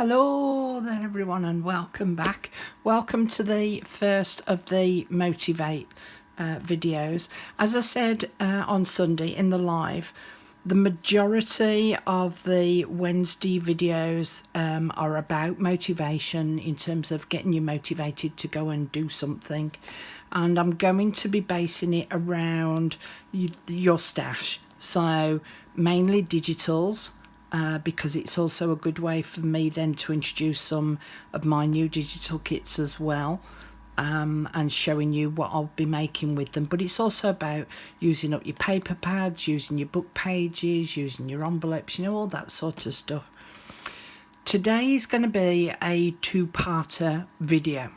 Hello there everyone, and welcome back. Welcome to the first of the Motivate videos. As I said on Sunday in the live, the majority of the Wednesday videos are about motivation, in terms of getting you motivated to go and do something, and I'm going to be basing it around your stash, so mainly digitals. Because it's also a good way for me then to introduce some of my new digital kits as well, and showing you what I'll be making with them. But it's also about using up your paper pads, using your book pages, using your envelopes, all that sort of stuff. Today is going to be a two-parter video.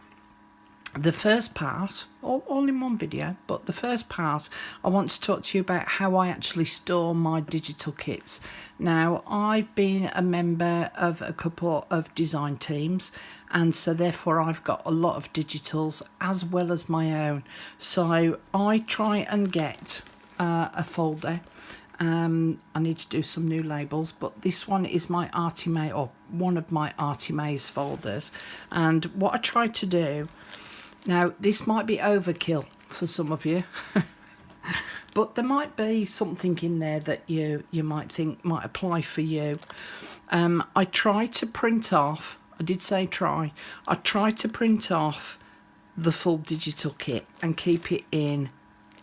The first part, all in one video, but the first part, I want to talk to you about how I actually store my digital kits. Now, I've been a member of a couple of design teams, and so therefore I've got a lot of digitals as well as my own. So I try and get a folder. I need to do some new labels, but this one is my Artie May, or one of my Artie May's folders. And what I try to do, now, this might be overkill for some of you, but there might be something in there that you might think might apply for you. I try to print off, I did say try, I try to print off the full digital kit and keep it in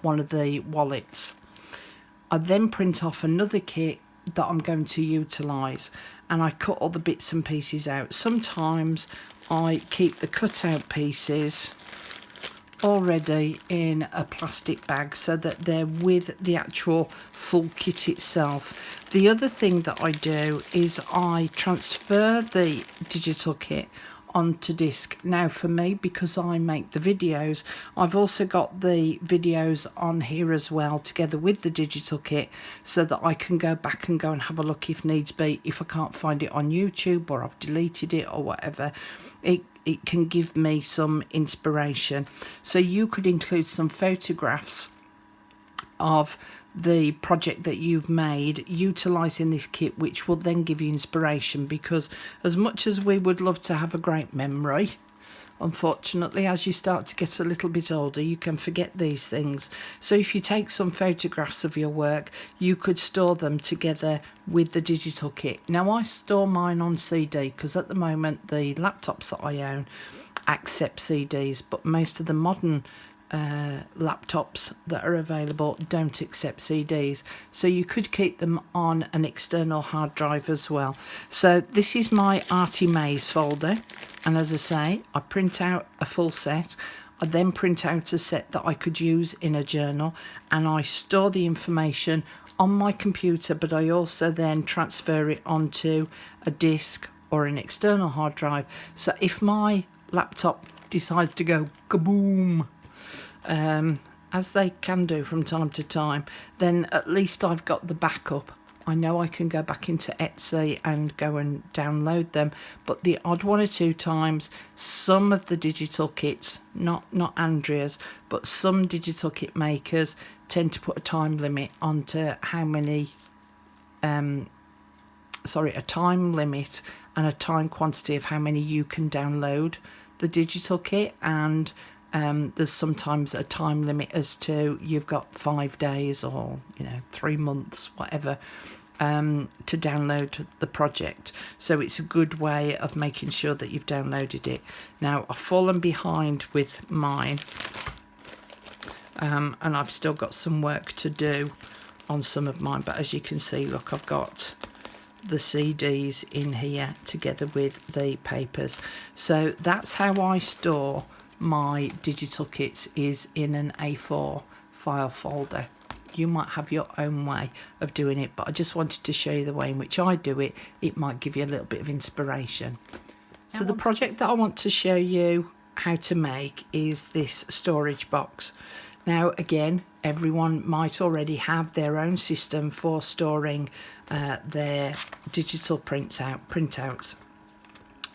one of the wallets. I then print off another kit that I'm going to utilise, and I cut all the bits and pieces out. Sometimes I keep the cut out pieces already in a plastic bag so that they're with the actual full kit itself. The other thing that I do is I transfer the digital kit onto disc. Now for me, because I make the videos, I've also got the videos on here as well together with the digital kit, so that I can go back and go and have a look if needs be. If I can't find it on YouTube, or I've deleted it or whatever, it can give me some inspiration. So you could include some photographs of the project that you've made utilising this kit, which will then give you inspiration, because as much as we would love to have a great memory, unfortunately, as you start to get a little bit older, you can forget these things. So if you take some photographs of your work, you could store them together with the digital kit. Now, I store mine on CD because at the moment the laptops that I own accept CDs, but most of the modern laptops that are available don't accept CDs, so you could keep them on an external hard drive as well. So this is my Artie May's folder, and as I say, I print out a full set. I then print out a set that I could use in a journal, and I store the information on my computer, but I also then transfer it onto a disk or an external hard drive. So if my laptop decides to go kaboom, as they can do from time to time, then at least I've got the backup. I know I can go back into Etsy and go and download them, but the odd one or two times, some of the digital kits, not Andrea's, but some digital kit makers tend to put a time limit onto how many, a time limit and a time quantity of how many you can download the digital kit, and there's sometimes a time limit as to you've got 5 days or 3 months, whatever, to download the project. So it's a good way of making sure that you've downloaded it. Now, I've fallen behind with mine, and I've still got some work to do on some of mine, but as you can see, look, I've got the CDs in here together with the papers. So that's how I store my digital kits, is in an A4 file folder. You might have your own way of doing it, but I just wanted to show you the way in which I do it. It might give you a little bit of inspiration. So the project that I want to show you how to make is this storage box. Now again, everyone might already have their own system for storing their digital printouts.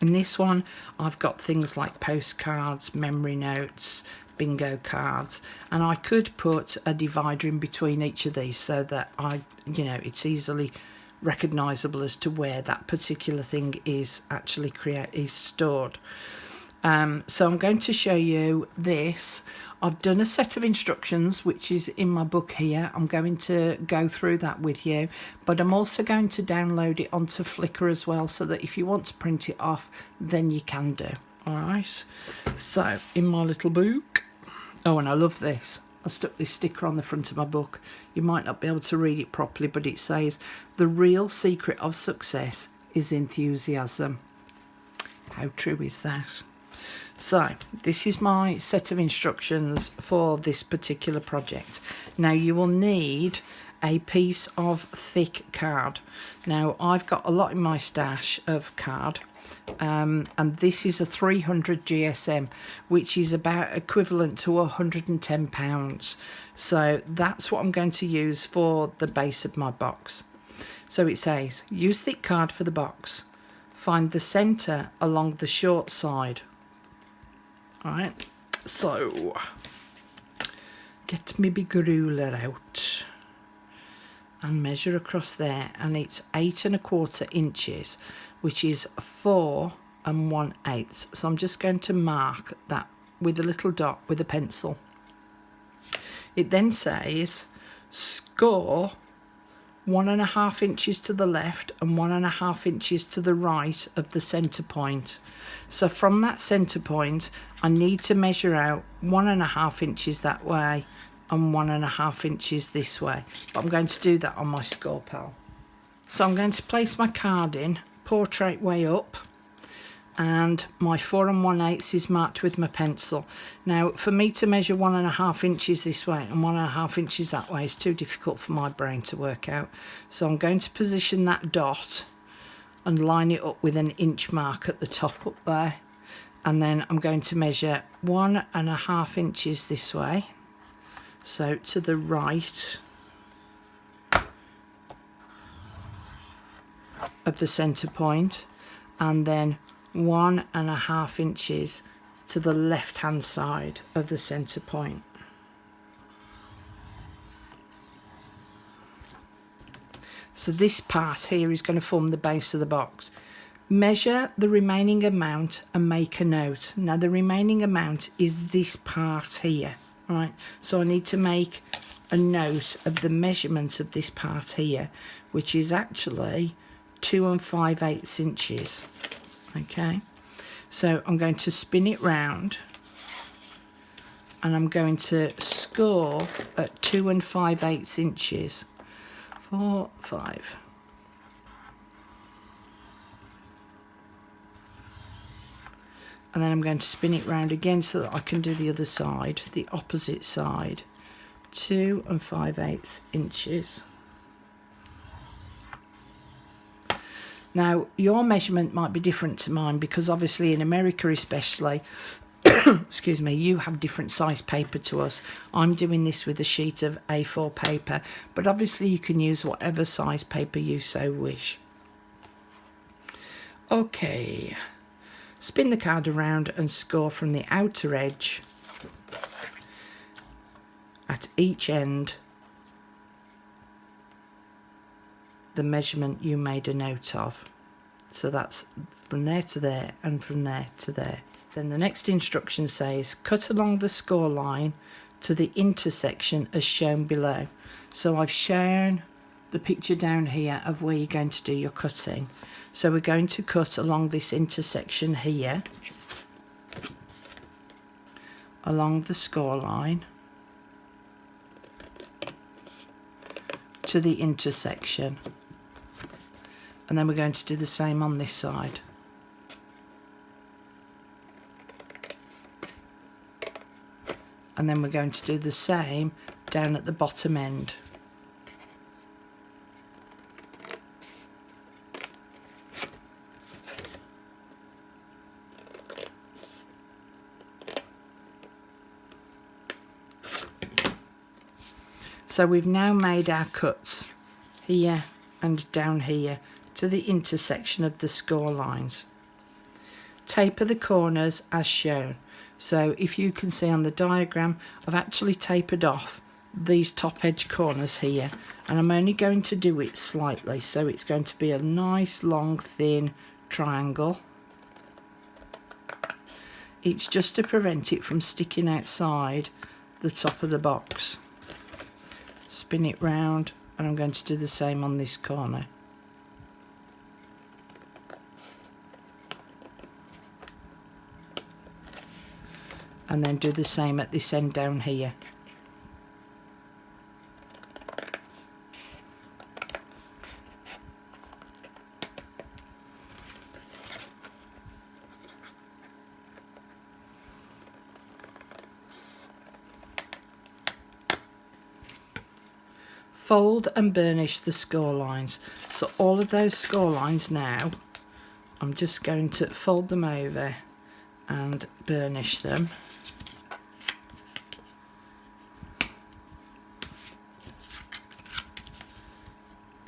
In this one, I've got things like postcards, memory notes, bingo cards, and I could put a divider in between each of these so that it's easily recognisable as to where that particular thing is actually stored. So I'm going to show you this. I've done a set of instructions which is in my book here. I'm going to go through that with you, but I'm also going to download it onto Flickr as well, so that if you want to print it off, then you can do. All right, so in my little book, oh, and I love this, I stuck this sticker on the front of my book. You might not be able to read it properly, but it says, "The real secret of success is enthusiasm." How true is that? So this is my set of instructions for this particular project. Now you will need a piece of thick card. Now I've got a lot in my stash of card, and this is a 300 GSM, which is about equivalent to £110. So that's what I'm going to use for the base of my box. So it says, use thick card for the box. Find the centre along the short side. Alright, so get my big ruler out and measure across there, and it's 8 1/4 inches, which is 4 1/8. So I'm just going to mark that with a little dot with a pencil. It then says score 1 1/2 inches to the left and 1 1/2 inches to the right of the centre point. So from that centre point, I need to measure out 1 1/2 inches that way and 1 1/2 inches this way. But I'm going to do that on my score pal. So I'm going to place my card in, portrait way up, and my 4 1/8 is marked with my pencil. Now for me to measure 1 1/2 inches this way and 1 1/2 inches that way is too difficult for my brain to work out. So I'm going to position that dot and line it up with an inch mark at the top up there, and then I'm going to measure 1 1/2 inches this way, so to the right of the centre point, and then 1 1/2 inches to the left hand side of the centre point. So this part here is going to form the base of the box. Measure the remaining amount and make a note. Now the remaining amount is this part here, right? So I need to make a note of the measurement of this part here, which is actually 2 5/8 inches. Okay, so I'm going to spin it round and I'm going to score at 2 5/8 inches. 4, 5. And then I'm going to spin it round again so that I can do the other side, the opposite side. 2 5/8 inches. Now your measurement might be different to mine, because obviously in America especially, excuse me, you have different size paper to us. I'm doing this with a sheet of A4 paper, but obviously you can use whatever size paper you so wish. Okay, spin the card around and score from the outer edge at each end the measurement you made a note of. So that's from there to there and from there to there. Then the next instruction says cut along the score line to the intersection as shown below. So I've shown the picture down here of where you're going to do your cutting. So we're going to cut along this intersection here, along the score line to the intersection, and then we're going to do the same on this side. And then we're going to do the same down at the bottom end. So we've now made our cuts here and down here to the intersection of the score lines. Taper the corners as shown. So if you can see on the diagram, I've actually tapered off these top edge corners here, and I'm only going to do it slightly, so it's going to be a nice long thin triangle. It's just to prevent it from sticking outside the top of the box. Spin it round, and I'm going to do the same on this corner. And then do the same at this end down here. Fold and burnish the score lines. So all of those score lines now, I'm just going to fold them over and burnish them.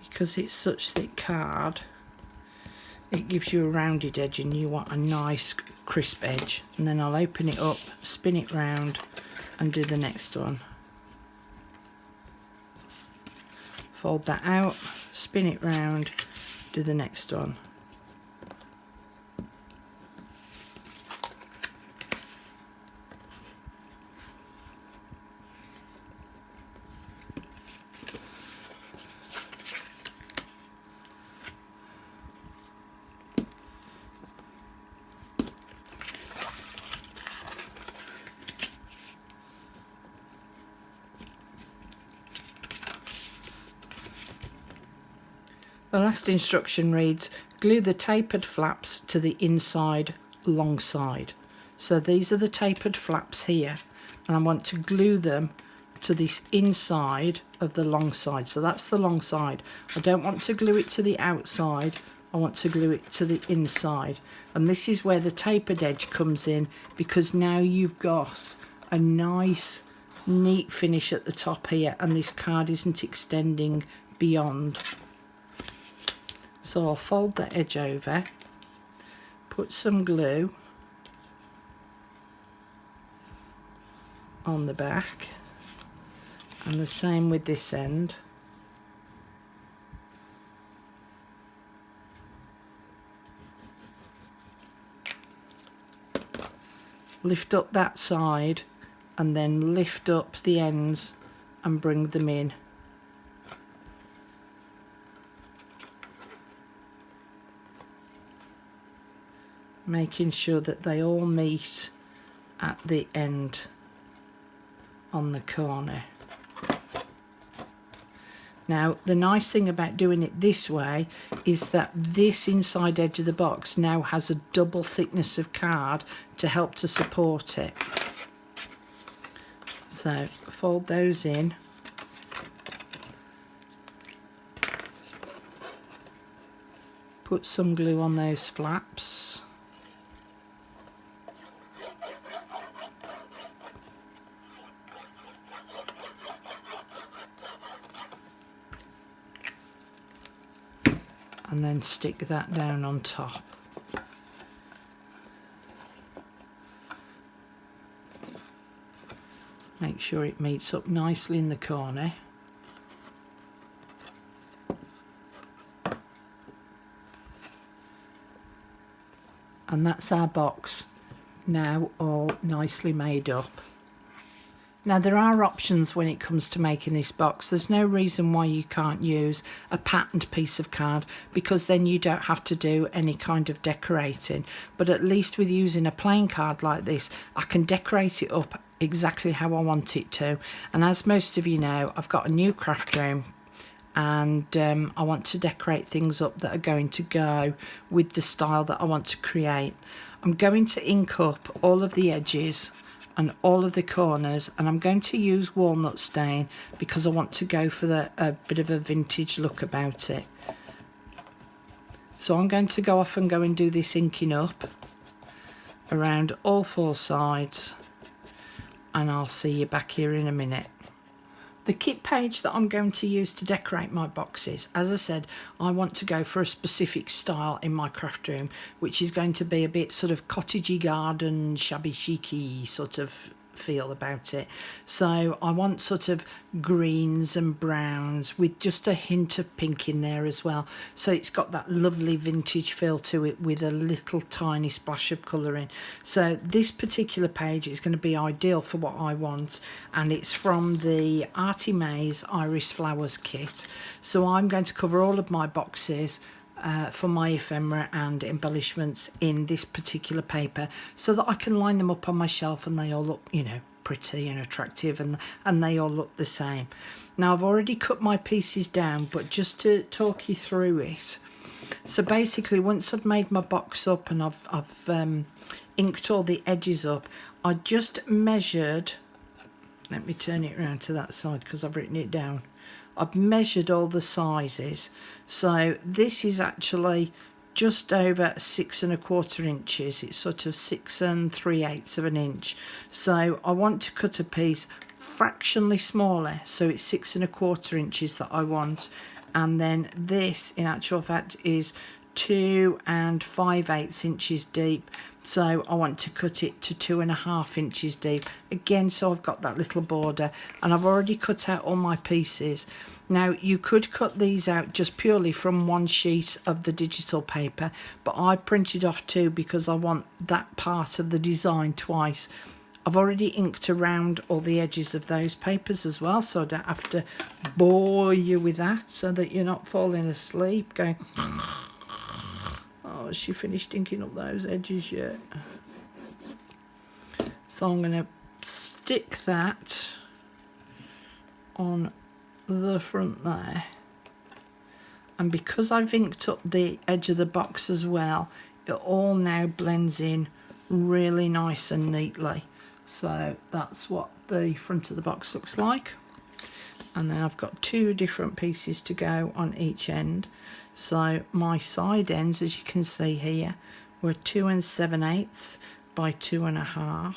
Because it's such thick card, it gives you a rounded edge and you want a nice crisp edge. And then I'll open it up, spin it round and do the next one. Fold that out, spin it round, do the next one. The last instruction reads, glue the tapered flaps to the inside long side. So these are the tapered flaps here, and I want to glue them to this inside of the long side. So that's the long side. I don't want to glue it to the outside, I want to glue it to the inside. And this is where the tapered edge comes in, because now you've got a nice neat finish at the top here, and this card isn't extending beyond. So I'll fold that edge over, put some glue on the back, and the same with this end. Lift up that side and then lift up the ends and bring them in. Making sure that they all meet at the end on the corner. Now the nice thing about doing it this way is that this inside edge of the box now has a double thickness of card to help to support it. So fold those in. Put some glue on those flaps. And then stick that down on top. Make sure it meets up nicely in the corner. And that's our box now all nicely made up. Now there are options when it comes to making this box. There's no reason why you can't use a patterned piece of card, because then you don't have to do any kind of decorating. But at least with using a plain card like this, I can decorate it up exactly how I want it to. And as most of you know, I've got a new craft room, and I want to decorate things up that are going to go with the style that I want to create. I'm going to ink up all of the edges and all of the corners, and I'm going to use walnut stain because I want to go for a bit of a vintage look about it. So I'm going to go off and go and do this inking up around all four sides, and I'll see you back here in a minute. The kit page that I'm going to use to decorate my boxes, as I said, I want to go for a specific style in my craft room, which is going to be a bit sort of cottagey garden, shabby chicy sort of feel about it. So I want sort of greens and browns with just a hint of pink in there as well. So it's got that lovely vintage feel to it with a little tiny splash of colour in. So this particular page is going to be ideal for what I want, and it's from the Artie Mays Iris Flowers kit. So I'm going to cover all of my boxes for my ephemera and embellishments in this particular paper, so that I can line them up on my shelf and they all look, you know, pretty and attractive, and they all look the same. Now I've already cut my pieces down, but just to talk you through it. So basically, once I've made my box up and I've inked all the edges up, I just measured, let me turn it around to that side because I've written it down. I've measured all the sizes. So this is actually just over 6 1/4 inches. It's sort of 6 3/8 of an inch. So I want to cut a piece fractionally smaller. So it's 6 1/4 inches that I want. And then this, in actual fact, is 2 5/8 inches deep. So I want to cut it to 2 1/2 inches deep again, so I've got that little border, and I've already cut out all my pieces. Now you could cut these out just purely from one sheet of the digital paper, but I printed off two because I want that part of the design twice. I've already inked around all the edges of those papers as well, so I don't have to bore you with that, so that you're not falling asleep going, oh, has she finished inking up those edges yet? So I'm going to stick that on the front there. And because I've inked up the edge of the box as well, it all now blends in really nice and neatly. So that's what the front of the box looks like. And then I've got two different pieces to go on each end. So my side ends, as you can see here, were 2 7/8 by 2 1/2.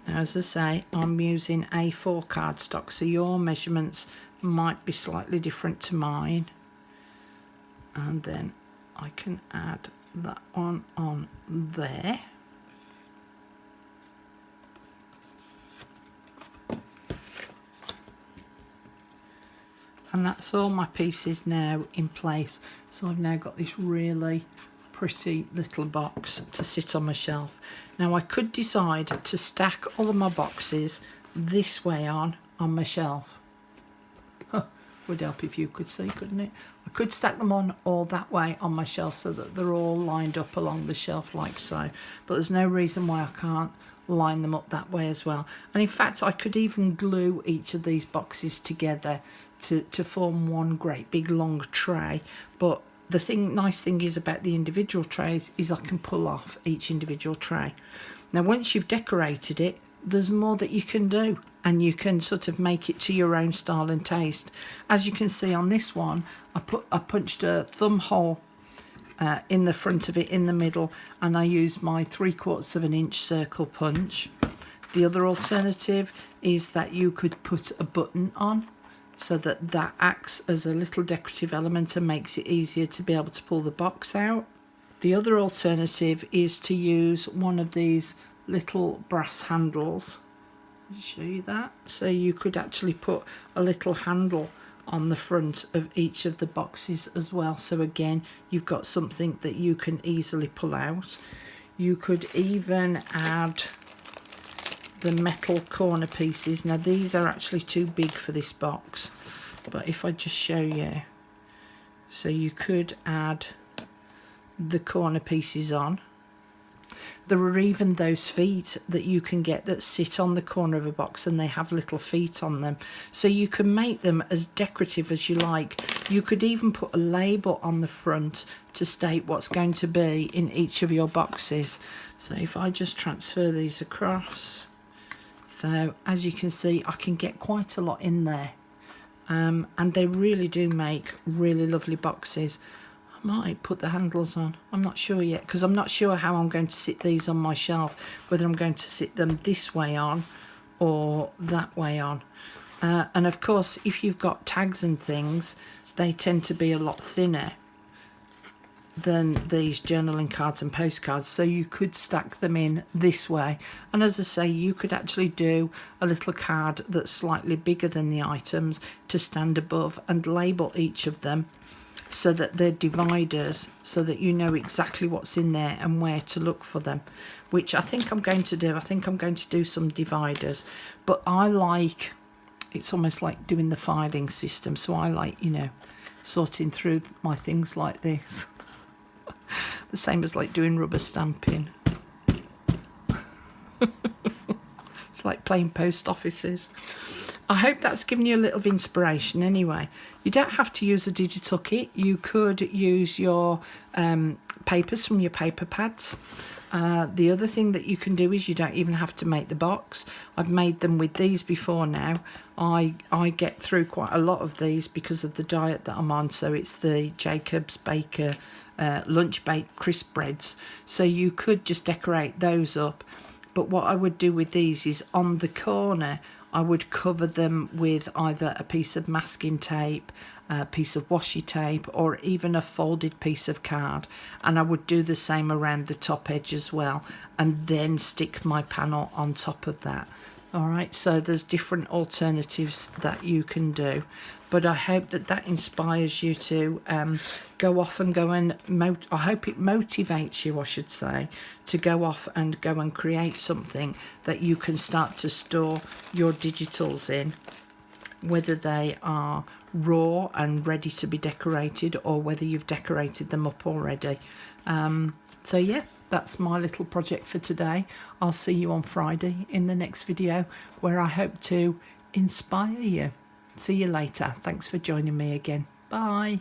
Now, as I say, I'm using A4 cardstock, so your measurements might be slightly different to mine. And then I can add that one on there. And that's all my pieces now in place. So I've now got this really pretty little box to sit on my shelf. Now I could decide to stack all of my boxes this way on my shelf. Would help if you could see, couldn't it? I could stack them on all that way on my shelf so that they're all lined up along the shelf like so. But there's no reason why I can't line them up that way as well. And in fact, I could even glue each of these boxes together to form one great big long tray. But the nice thing is about the individual trays is I can pull off each individual tray. Now once you've decorated it, there's more that you can do, and you can sort of make it to your own style and taste. As you can see on this one, I punched a thumb hole in the front of it in the middle, and I used my 3/4 of an inch circle punch. The other alternative is that you could put a button on, so that acts as a little decorative element and makes it easier to be able to pull the box out. The other alternative is to use one of these little brass handles. I'll show you that. So you could actually put a little handle on the front of each of the boxes as well. So again, you've got something that you can easily pull out. You could even add the metal corner pieces. Now these are actually too big for this box, but if I just show you, so you could add the corner pieces on. There are even those feet that you can get that sit on the corner of a box, and they have little feet on them, so you can make them as decorative as you like. You could even put a label on the front to state what's going to be in each of your boxes. So if I just transfer these across, so as you can see, I can get quite a lot in there, and they really do make really lovely boxes. I might put the handles on, I'm not sure yet, because I'm not sure how I'm going to sit these on my shelf, whether I'm going to sit them this way on or that way on. And of course, if you've got tags and things, they tend to be a lot thinner. than these journaling cards and postcards, so you could stack them in this way. And as I say, you could actually do a little card that's slightly bigger than the items to stand above and label each of them so that they're dividers, so that you know exactly what's in there and where to look for them, which I think I'm going to do. I think I'm going to do some dividers, but I like, it's almost like doing the filing system, so I like, you know, sorting through my things like this. The same as like doing rubber stamping. It's like playing post offices. I hope that's given you a little of inspiration anyway. You don't have to use a digital kit. You could use your papers from your paper pads. The other thing that you can do is you don't even have to make the box. I've made them with these before now. I get through quite a lot of these because of the diet that I'm on. So it's the Jacob's Baker lunch baked crisp breads. So you could just decorate those up. But what I would do with these is on the corner, I would cover them with either a piece of masking tape, a piece of washi tape, or even a folded piece of card. And I would do the same around the top edge as well, and then stick my panel on top of that. All right, so there's different alternatives that you can do. But I hope that that inspires you to go off and go and, I hope it motivates you, I should say, to go off and go and create something that you can start to store your digitals in, whether they are raw and ready to be decorated or whether you've decorated them up already. So yeah, that's my little project for today. I'll see you on Friday in the next video, where I hope to inspire you. See you later. Thanks for joining me again. Bye.